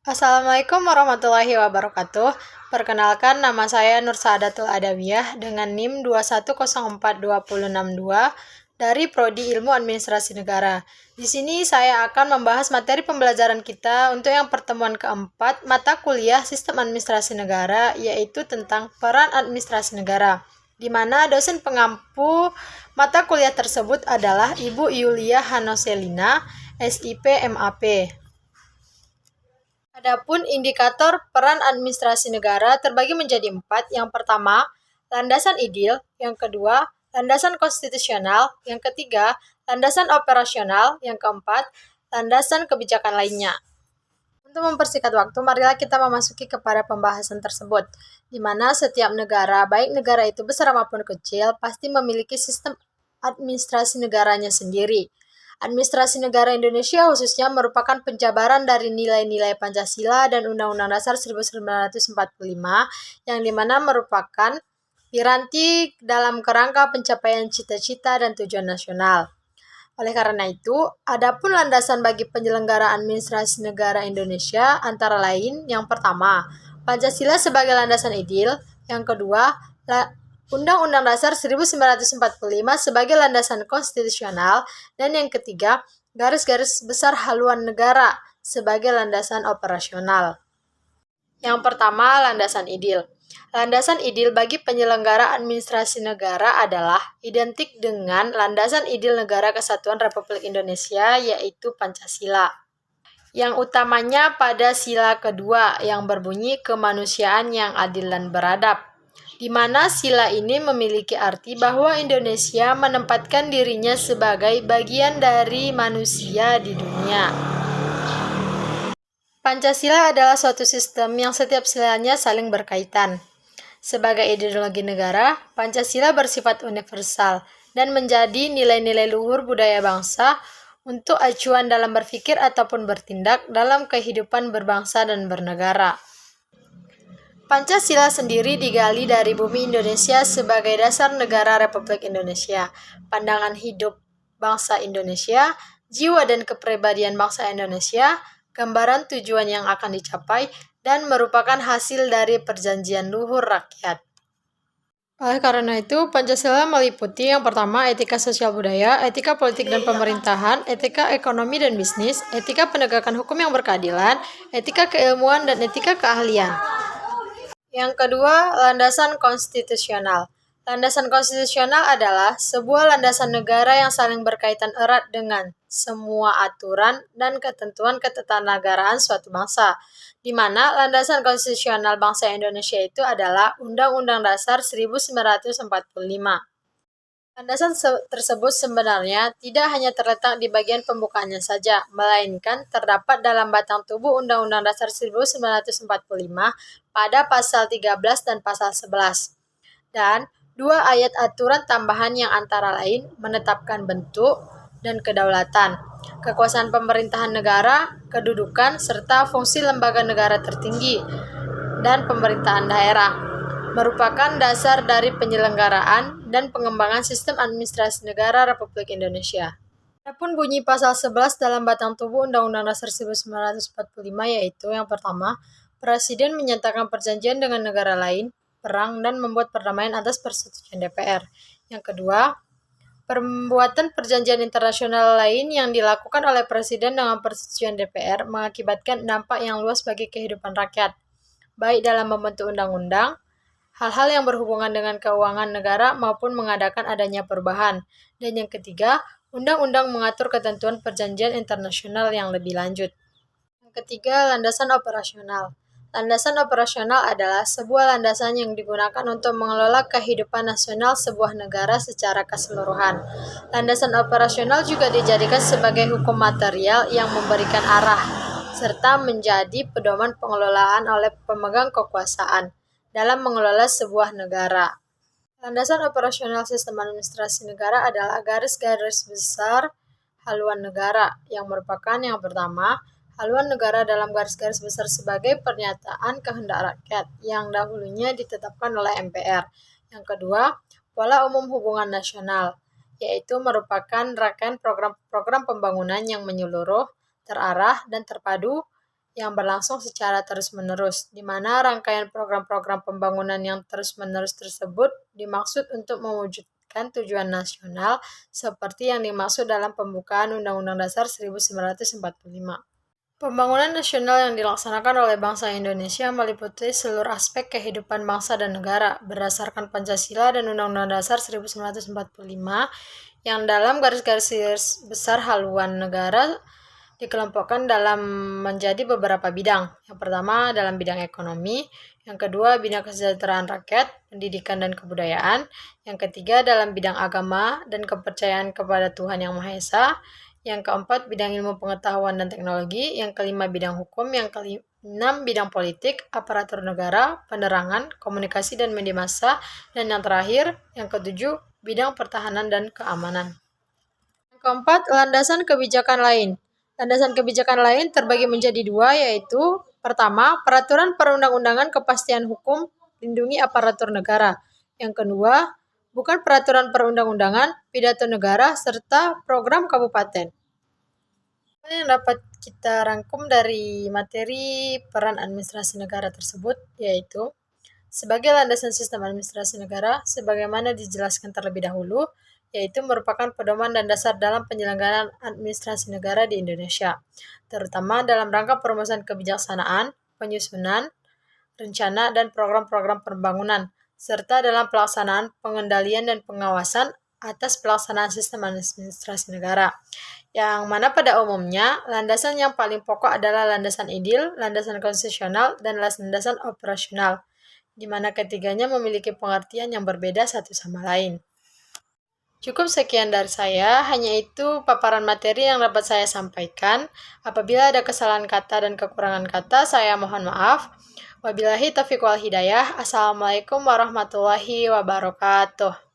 Assalamualaikum warahmatullahi wabarakatuh. Perkenalkan, nama saya Nur Saadatul Adawiyah dengan NIM 2104262 dari Prodi Ilmu Administrasi Negara. Di sini saya akan membahas materi pembelajaran kita untuk yang pertemuan keempat mata kuliah Sistem Administrasi Negara, yaitu tentang peran administrasi negara, di mana dosen pengampu mata kuliah tersebut adalah Ibu Yulia Hanoselina, SIP MAP. Adapun indikator peran administrasi negara terbagi menjadi 4. Yang pertama, landasan ideal. Yang kedua, landasan konstitusional. Yang ketiga, landasan operasional. Yang keempat, landasan kebijakan lainnya. Untuk mempersingkat waktu, marilah kita memasuki kepada pembahasan tersebut, di mana setiap negara, baik negara itu besar maupun kecil, pasti memiliki sistem administrasi negaranya sendiri. Administrasi negara Indonesia khususnya merupakan penjabaran dari nilai-nilai Pancasila dan Undang-Undang Dasar 1945 yang dimana merupakan piranti dalam kerangka pencapaian cita-cita dan tujuan nasional. Oleh karena itu, adapun landasan bagi penyelenggaraan administrasi negara Indonesia antara lain yang pertama, Pancasila sebagai landasan ideal, yang kedua, Undang-Undang Dasar 1945 sebagai landasan konstitusional, dan yang ketiga, garis-garis besar haluan negara sebagai landasan operasional. Yang pertama, landasan ideal. Landasan ideal bagi penyelenggara administrasi negara adalah identik dengan landasan ideal Negara Kesatuan Republik Indonesia, yaitu Pancasila. Yang utamanya pada sila kedua yang berbunyi kemanusiaan yang adil dan beradab, di mana sila ini memiliki arti bahwa Indonesia menempatkan dirinya sebagai bagian dari manusia di dunia. Pancasila adalah suatu sistem yang setiap silanya saling berkaitan. Sebagai ideologi negara, Pancasila bersifat universal dan menjadi nilai-nilai luhur budaya bangsa untuk acuan dalam berpikir ataupun bertindak dalam kehidupan berbangsa dan bernegara. Pancasila sendiri digali dari bumi Indonesia sebagai dasar negara Republik Indonesia, pandangan hidup bangsa Indonesia, jiwa dan kepribadian bangsa Indonesia, gambaran tujuan yang akan dicapai, dan merupakan hasil dari perjanjian luhur rakyat. Oleh karena itu, Pancasila meliputi yang pertama, etika sosial budaya, etika politik dan pemerintahan, etika ekonomi dan bisnis, etika penegakan hukum yang berkeadilan, etika keilmuan, dan etika keahlian. Yang kedua, landasan konstitusional. Landasan konstitusional adalah sebuah landasan negara yang saling berkaitan erat dengan semua aturan dan ketentuan ketatanegaraan suatu bangsa, di mana landasan konstitusional bangsa Indonesia itu adalah Undang-Undang Dasar 1945. Landasan tersebut sebenarnya tidak hanya terletak di bagian pembukaannya saja, melainkan terdapat dalam batang tubuh Undang-Undang Dasar 1945 pada pasal 13 dan pasal 11. Dan 2 ayat aturan tambahan yang antara lain menetapkan bentuk dan kedaulatan, kekuasaan pemerintahan negara, kedudukan, serta fungsi lembaga negara tertinggi dan pemerintahan daerah, merupakan dasar dari penyelenggaraan dan pengembangan sistem administrasi negara Republik Indonesia. Adapun bunyi pasal 11 dalam batang tubuh Undang-Undang Dasar 1945 yaitu yang pertama, Presiden menyatakan perjanjian dengan negara lain, perang, dan membuat perdamaian atas persetujuan DPR. Yang kedua, perbuatan perjanjian internasional lain yang dilakukan oleh Presiden dengan persetujuan DPR mengakibatkan dampak yang luas bagi kehidupan rakyat, baik dalam membentuk undang-undang, hal-hal yang berhubungan dengan keuangan negara maupun mengadakan adanya perubahan. Dan yang ketiga, undang-undang mengatur ketentuan perjanjian internasional yang lebih lanjut. Yang ketiga, landasan operasional. Landasan operasional adalah sebuah landasan yang digunakan untuk mengelola kehidupan nasional sebuah negara secara keseluruhan. Landasan operasional juga dijadikan sebagai hukum material yang memberikan arah, serta menjadi pedoman pengelolaan oleh pemegang kekuasaan dalam mengelola sebuah negara. Landasan operasional sistem administrasi negara adalah garis-garis besar haluan negara, yang merupakan yang pertama, haluan negara dalam garis-garis besar sebagai pernyataan kehendak rakyat yang dahulunya ditetapkan oleh MPR. Yang kedua, pola umum hubungan nasional, yaitu merupakan rangkaian program-program pembangunan yang menyeluruh, terarah, dan terpadu yang berlangsung secara terus-menerus, di mana rangkaian program-program pembangunan yang terus-menerus tersebut dimaksud untuk mewujudkan tujuan nasional seperti yang dimaksud dalam pembukaan Undang-Undang Dasar 1945. Pembangunan nasional yang dilaksanakan oleh bangsa Indonesia meliputi seluruh aspek kehidupan bangsa dan negara berdasarkan Pancasila dan Undang-Undang Dasar 1945 yang dalam garis-garis besar haluan negara dikelompokkan dalam menjadi beberapa bidang. Yang pertama dalam bidang ekonomi, yang kedua bidang kesejahteraan rakyat, pendidikan dan kebudayaan, yang ketiga dalam bidang agama dan kepercayaan kepada Tuhan Yang Maha Esa, yang keempat bidang ilmu pengetahuan dan teknologi, yang kelima bidang hukum, yang keenam bidang politik, aparatur negara, penerangan, komunikasi dan media massa, dan yang terakhir, yang ketujuh, bidang pertahanan dan keamanan. Yang keempat, landasan kebijakan lain. Landasan kebijakan lain terbagi menjadi dua, yaitu pertama, peraturan perundang-undangan kepastian hukum lindungi aparatur negara. Yang kedua, bukan peraturan perundang-undangan, pidato negara, serta program kabupaten. Apa yang dapat kita rangkum dari materi peran administrasi negara tersebut, yaitu sebagai landasan sistem administrasi negara, sebagaimana dijelaskan terlebih dahulu, yaitu merupakan pedoman dan dasar dalam penyelenggaraan administrasi negara di Indonesia, terutama dalam rangka perumusan kebijaksanaan, penyusunan, rencana, dan program-program pembangunan, serta dalam pelaksanaan pengendalian dan pengawasan atas pelaksanaan sistem administrasi negara. Yang mana pada umumnya, landasan yang paling pokok adalah landasan idil, landasan konstitusional, dan landasan operasional, di mana ketiganya memiliki pengertian yang berbeda satu sama lain. Cukup sekian dari saya, hanya itu paparan materi yang dapat saya sampaikan. Apabila ada kesalahan kata dan kekurangan kata, saya mohon maaf. Wabillahi taufiq wal hidayah. Assalamualaikum warahmatullahi wabarakatuh.